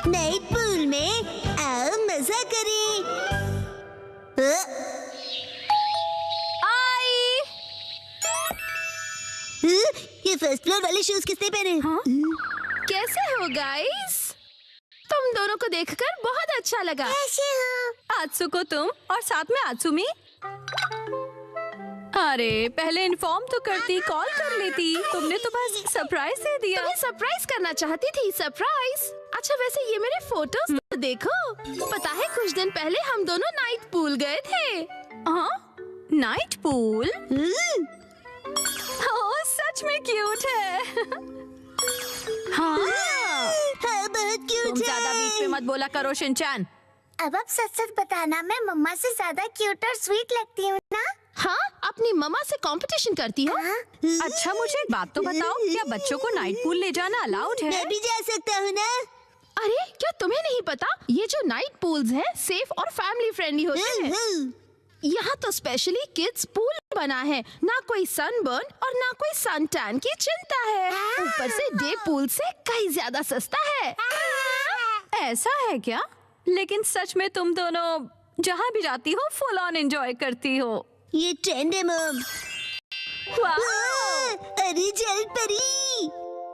Night pool में आओ मजा करें। आई। ये फर्स्ट फ्लोर वाले शूज किसने पहने? हाँ? कैसे हो गाइस? तुम दोनों को देखकर बहुत अच्छा लगा। कैसे हो? आत्सुको तुम और साथ में आत्सुमी। अरे पहले इन्फॉर्म तो करती, कॉल कर लेती। तुमने तो बस सरप्राइज दे दिया। तुम्हें सरप्राइज करना चाहती थी। सरप्राइज? अच्छा वैसे ये मेरे फोटोज तो देखो। पता है कुछ दिन पहले हम दोनों नाइट पूल गए थे। हाँ नाइट पूल? ओह सच में क्यूट है। हाँ बहुत क्यूट तुम है। ज्यादा बीच में मत बोला करो शिनचैन। अब आप सच सच बताना, मैं मम्मा से ज्यादा क्यूट और स्वीट लगती हूँ ना? हाँ अपनी मम्मा से कंपटीशन करती हो? अच्छा मुझे एक बात तो बताओ, क्या बच्चों को नाइट पूल ले जाना अलाउड है? मैं भी जा सकता हूँ ना? अरे क्या तुम्हें नहीं पता, ये जो नाइट पूल्स हैं सेफ और फैमिली फ्रेंडली होते हैं। यहाँ तो स्पेशली किड्स पूल बना है, ना कोई सनबर्न और ना कोई सन टैन की चिंता है। ऊपर से डे पूल से कहीं ज्यादा सस्ता है। ऐसा है क्या? लेकिन सच में तुम दोनों जहाँ भी जाती हो फुल ऑन एंजॉय करती हो। ये ट्रेंड है मम। अरे जल परी,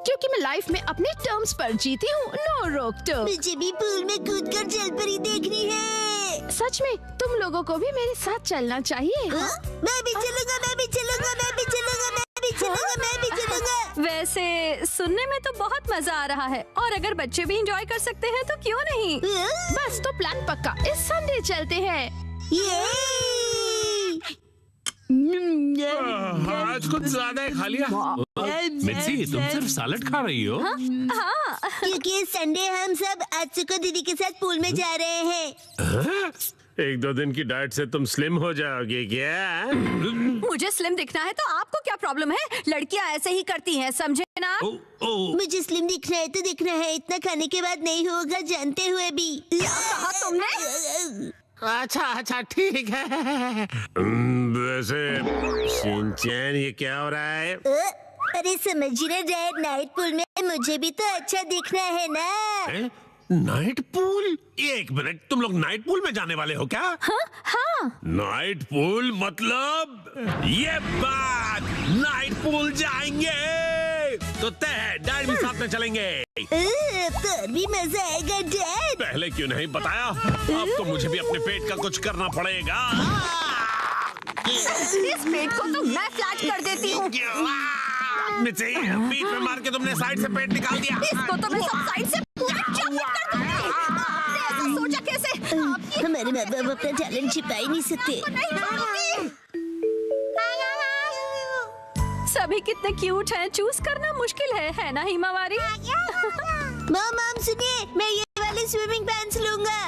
क्योंकि मैं लाइफ में अपने टर्म्स पर जीती हूँ, नो रोक टोक। मुझे भी पूल में कूदकर जल परी देखनी है। सच में तुम लोगों को भी मेरे साथ चलना चाहिए। मैं भी चलूंगा, मैं भी चलूंगा, मैं भी चलूंगा, मैं भी चलूंगा, मैं भी चलूंगा। वैसे सुनने में तो बहुत मजा आ रहा है, और अगर बच्चे भी एंजॉय कर सकते हैं तो क्यों नहीं। बस तो प्लान पक्का, इस संडे चलते हैं। आज कुछ ज्यादा ही खा लिया। मिर्ची तुम सिर्फ सैलेड खा रही हो? हाँ क्योंकि इस संडे हम सब आत्सुको दीदी के साथ पूल में जा रहे हैं। एक दो दिन की डाइट से तुम स्लिम हो जाओगे क्या? मुझे स्लिम दिखना है तो आपको क्या प्रॉब्लम है? लड़कियां ऐसे ही करती हैं, समझे ना? मुझे स्लिम दिखना है तो दिखना है, इतना खाने के बाद नहीं होगा जानते हुए भी। क्या कहा तुमने? अच्छा अच्छा ठीक है। वैसे शिनचैन ये क्या हो रहा है? अरे समझिए ना डैड, नाइट पूल में मुझे भी तो अच्छा दिखना है ना। Night pool? एक मिनट, तुम लोग नाइट पूल में जाने वाले हो क्या? हाँ नाइट पूल मतलब ये बात, नाइट पूल जाएंगे तो तय है, डैड भी साथ में चलेंगे। तो भी मजा आएगा डैड। पहले क्यों नहीं बताया? अब तो मुझे भी अपने पेट का कुछ करना पड़ेगा। इस पेट को तो मैं फ्लैट कर देती हूँ। मिर्ची, बीच में मार के तुमने साइड से पेट निकाल दिया। इसको तो मैं सब साइड से फ्लैट कर दूंगी। आपने ऐसा सोचा कैसे? हमारे माँ बाप अपना टैलेंट छिपा ही नहीं सकते। सभी कितने क्यूट हैं, चूज करना मुश्किल है ना हिमावारी? मॉम सुनिए, मैं ये वाले स्विमिंग पैंट्स लूंगा।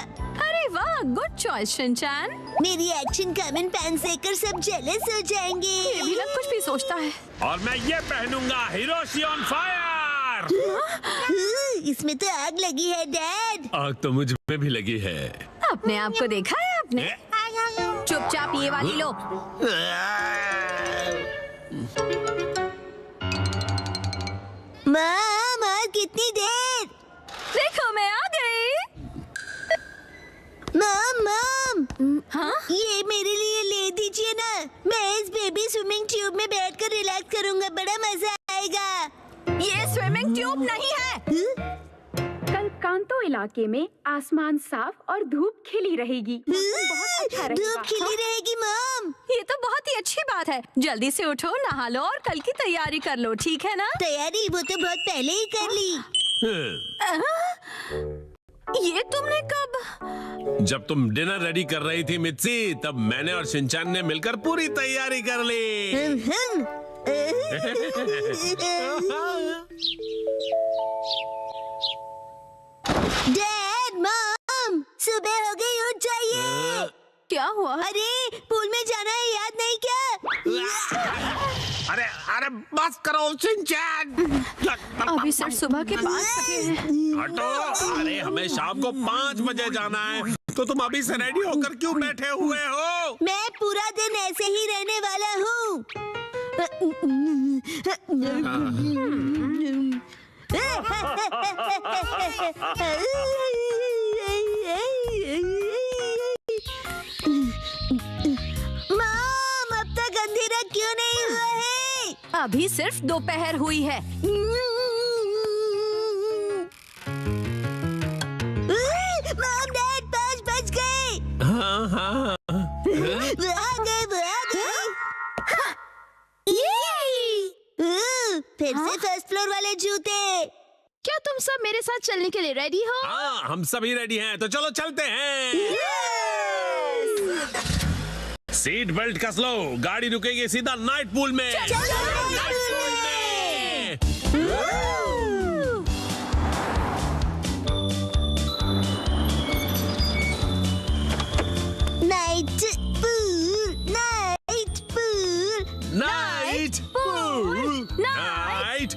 अरे वाह, गुड चॉइस शिनचैन। मेरी एक्शन कॉमन पैंट्स देखकर सब जेलस हो जाएंगे। ये भी ना कुछ भी सोचता है। और मैं ये पहनूंगा, हिरोशी ऑन फायर। इसमें तो आग लगी है डैड। आग तो मुझ में भी लगी है। अपने आप को देखा है आपने? चुपचाप ये वाली लो। मॉम और कितनी देर? देखो मैं आ गई। मॉम हाँ? ये मेरे लिए ले दीजिए ना। मैं इस बेबी स्विमिंग ट्यूब में बैठकर रिलैक्स करूंगा, बड़ा मजा आएगा। ये स्विमिंग ट्यूब नहीं है। कल कांतो इलाके में आसमान साफ और धूप खिली रहेगी। मौसम बहुत अच्छा रहेगा। धूप खिली रहेगी मॉम। ये तो बहुत ही अच्छी बात है। जल्दी से उठो, नहा लो और कल की तैयारी कर लो, ठीक है ना? तैयारी वो तो बहुत पहले ही कर ली। ये तुमने कब? जब तुम डिनर रेडी कर रही थी मिर्ची, तब मैंने और शिनचैन ने मिलकर पूरी तैयारी कर ली। डैड मॉम सुबह हो गई, उठ जाइए। क्या हुआ? अरे पूल में जाना है, याद नहीं क्या? अरे अरे बस करो शिनचैन। अभी सिर्फ सुबह के 5 बजे हैं। हटो। अरे हमें शाम को 5 बजे जाना है, तो तुम अभी से रेडी होकर क्यों बैठे हुए हो? मैं पूरा दिन ऐसे ही रहने वाला हूँ। अभी सिर्फ दोपहर हुई है। मॉम डैड 5 बज गए। हाँ हाँ। वो आ गए। फिर से फर्स्ट फ्लोर वाले जूते। क्या तुम सब मेरे साथ चलने के लिए रेडी हो? हाँ, हम सभी रेडी हैं, तो चलो चलते हैं। सीट बेल्ट कस लो, गाड़ी रुकेगी सीधा नाइट पूल में। Night pool, night pool, night pool, night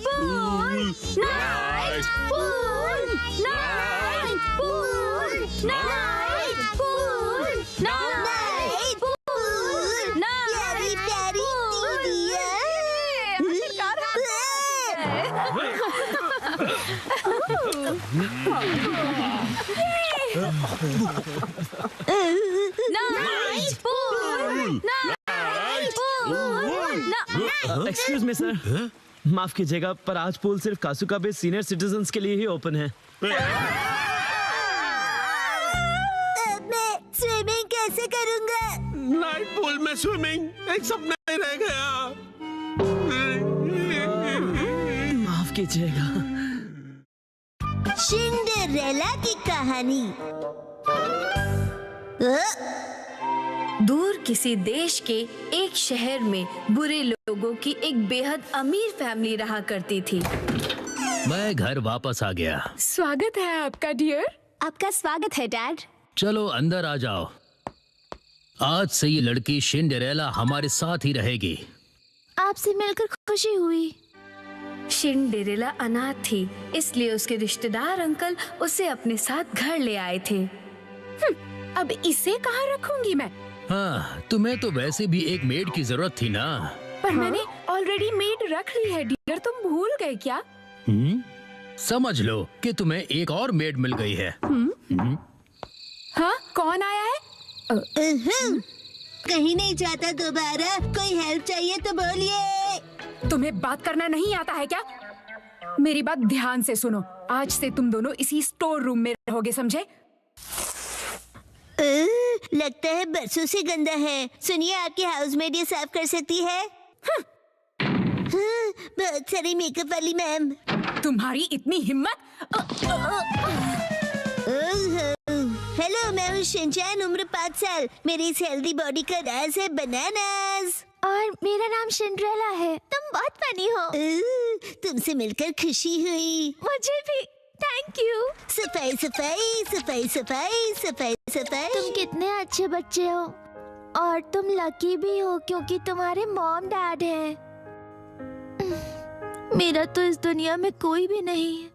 pool, night pool, night pool, night pool, night pool, night pool, प्यारी प्यारी night pool, night pool. Excuse me sir, माफ कीजिएगा पर आज पूल सिर्फ कासुका बे सीनियर सिटीजन्स के लिए ही ओपन है। मैं स्विमिंग कैसे करूंगा? नाइट पूल में स्विमिंग एक सपना ही रह गया। माफ कीजिएगा। सिंड्रेला की कहानी। दूर किसी देश के एक शहर में बुरे लोगों की एक बेहद अमीर फैमिली रहा करती थी। मैं घर वापस आ गया। स्वागत है आपका डियर। आपका स्वागत है डैड। चलो अंदर आ जाओ। आज से ये लड़की सिंड्रेला हमारे साथ ही रहेगी। आपसे मिलकर खुशी हुई। सिंड्रेला अनाथ थी, इसलिए उसके रिश्तेदार अंकल उसे अपने साथ घर ले आए थे। अब इसे कहाँ रखूंगी मैं? हाँ, तुम्हें तो वैसे भी एक मेड की जरूरत थी ना। पर मैंने ऑलरेडी मेड रख ली है डियर, तुम भूल गए क्या? समझ लो कि तुम्हें एक और मेड मिल गई है। हाँ, कौन आया है? कहीं नहीं जाता दोबारा। कोई हेल्प चाहिए तो बोलिए। तुम्हें बात करना नहीं आता है क्या? मेरी बात ध्यान से सुनो। आज से तुम दोनों इसी स्टोर रूम में रहोगे, समझे? लगता है बरसों से गंदा है। सुनिए, आपकी हाउसमेड ये साफ कर सकती है? बहुत सारी मेकअप वाली मैम। तुम्हारी इतनी हिम्मत? हेलो, मैं हूँ शिनचैन, उम्र 5 साल। मेरी इस हेल्दी बॉडी का राज है बनानास। और मेरा नाम सिंड्रेला है। तुम बहुत फनी हो। तुमसे मिलकर खुशी हुई। मुझे भी। Thank you. सफाई सफाई सफाई सफाई सफाई सफाई। तुम कितने अच्छे बच्चे हो और तुम लकी भी हो क्योंकि तुम्हारे मॉम डैड हैं। मेरा तो इस दुनिया में कोई भी नहीं है।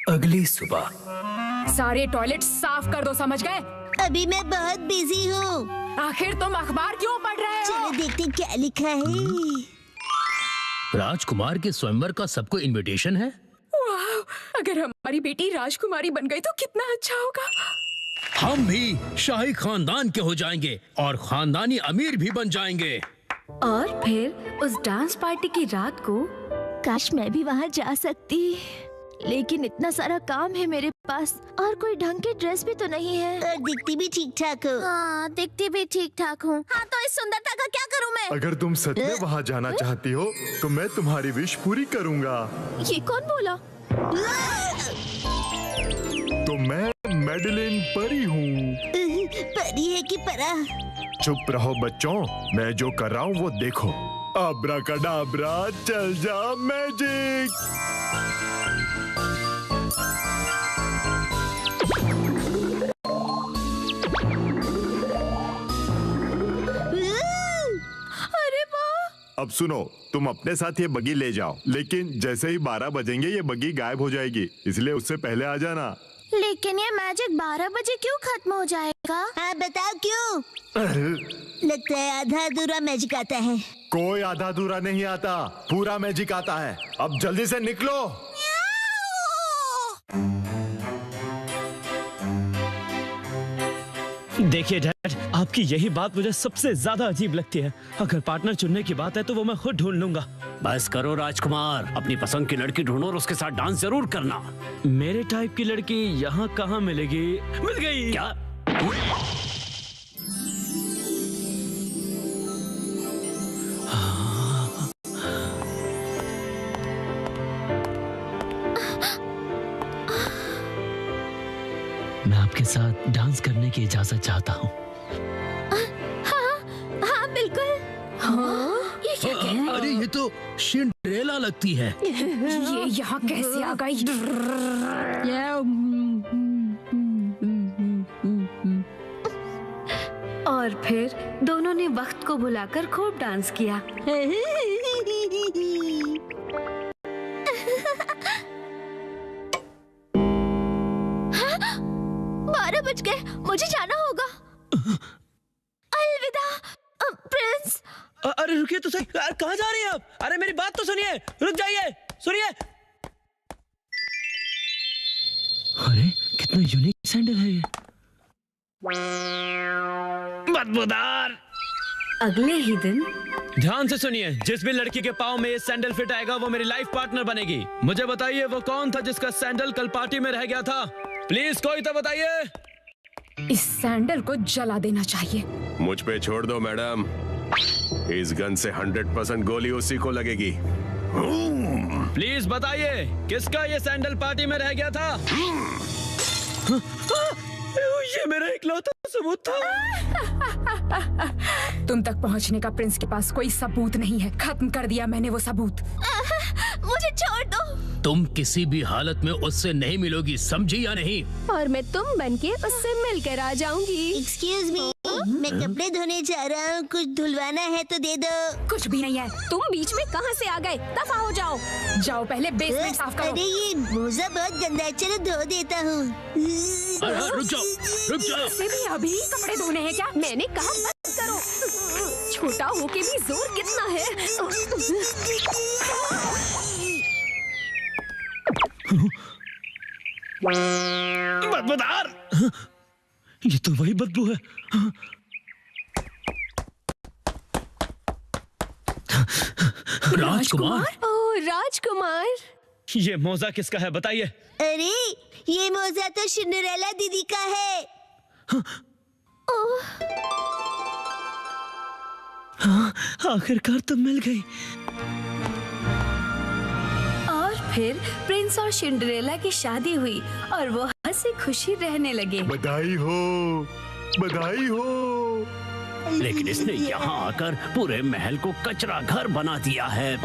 अगली सुबह सारे टॉयलेट साफ कर दो, समझ गए? अभी मैं बहुत बिजी हूँ। आखिर तुम अखबार क्यों पढ़ रहे हो? चलो देखते हैं क्या लिखा है। राजकुमार के स्वयंवर का सबको इनविटेशन है। वाह, अगर हमारी बेटी राजकुमारी बन गई तो कितना अच्छा होगा। हम भी शाही खानदान के हो जाएंगे और खानदानी अमीर भी बन जाएंगे। और फिर उस डांस पार्टी की रात को काश मैं भी वहाँ जा सकती, लेकिन इतना सारा काम है मेरे पास और कोई ढंग की ड्रेस भी तो नहीं है। और दिखती भी ठीक ठाक हो। हाँ, दिखती भी ठीक ठाक हूँ। हाँ, तो इस सुंदरता का क्या करूँ मैं? अगर तुम सच में वहाँ जाना चाहती हो तो मैं तुम्हारी विश पूरी करूँगा। ये कौन बोला? तो मैं मैडलिन परी हूँ। परी है कि परा? चुप रहो बच्चों, मैं जो कर रहा हूँ वो देखो। अब्राकडाब्रा, चल जा मैजिक। अरे वाह! अब सुनो, तुम अपने साथ ये बगी ले जाओ, लेकिन जैसे ही 12 बजेंगे ये बगी गायब हो जाएगी, इसलिए उससे पहले आ जाना। लेकिन ये मैजिक 12 बजे क्यों खत्म हो जाएगा? हाँ बताओ क्यों? लगता है आधा अधूरा मैजिक आता है। कोई आधा अधूरा नहीं आता, पूरा मैजिक आता है। अब जल्दी से निकलो। देखिए डैड, आपकी यही बात मुझे सबसे ज्यादा अजीब लगती है। अगर पार्टनर चुनने की बात है तो वो मैं खुद ढूंढ लूंगा। बस करो राजकुमार, अपनी पसंद की लड़की ढूंढो और उसके साथ डांस जरूर करना। मेरे टाइप की लड़की यहाँ कहाँ मिलेगी? मिल गई। क्या? मैं आपके साथ डांस करने की इजाजत चाहता हूँ। हाँ बिल्कुल। ये क्या कह रहे हैं? अरे ये तो सिंड्रेला लगती है। ये यहाँ कैसे आ गई? और फिर दोनों ने वक्त को भुलाकर खूब डांस किया। 12 बज गए, मुझे जाना होगा। अलविदा प्रिंस। अरे रुकिए तो सही, कहाँ जा रही हैं आप? अरे मेरी बात तो सुनिए, रुक जाइए, सुनिए। अरे कितना यूनिक सैंडल है ये। बदबूदार। अगले ही दिन ध्यान से सुनिए, जिस भी लड़की के पाँव में ये सैंडल फिट आएगा वो मेरी लाइफ पार्टनर बनेगी। मुझे बताइए वो कौन था जिसका सैंडल कल पार्टी में रह गया था? प्लीज कोई तो बताइए। इस सैंडल को जला देना चाहिए। मुझ पे छोड़ दो मैडम, इस गन से 100% गोली उसी को लगेगी। प्लीज बताइए किसका ये सैंडल पार्टी में रह गया था? ये मेरा इकलौता सबूत था। तुम तक पहुंचने का प्रिंस के पास कोई सबूत नहीं है। खत्म कर दिया मैंने वो सबूत। मुझे छोड़ दो। तुम किसी भी हालत में उससे नहीं मिलोगी, समझी या नहीं? और मैं तुम बनके उससे मिलकर आ जाऊंगी। एक्सक्यूज मी, मैं कपड़े धोने जा रहा हूँ, कुछ धुलवाना है तो दे दो। कुछ भी नहीं है। तुम बीच में कहां से आ गए? दफा हो जाओ। जाओ पहले बेसमेंट साफ करो। अरे ये मोजा बहुत गंदा है, चलो धो देता हूँ। अरे रुक जाओ, रुक जाओ। इसे भी अभी कपड़े धोने हैं क्या? मैंने कहा बंद करो। छोटा होके भी जोर कितना है। बदबूदार। ये तो वही बदबू है। राजकुमार। ओह राजकुमार। ये मोजा किसका है बताइए? अरे ये मोजा तो सिंड्रेला दीदी का है। हाँ, आखिरकार तो मिल गई। और फिर प्रिंस और सिंड्रेला की शादी हुई और वो हंसी खुशी रहने लगे। बधाई हो, बधाई हो। लेकिन इसने यहाँ आकर पूरे महल को कचरा घर बना दिया है।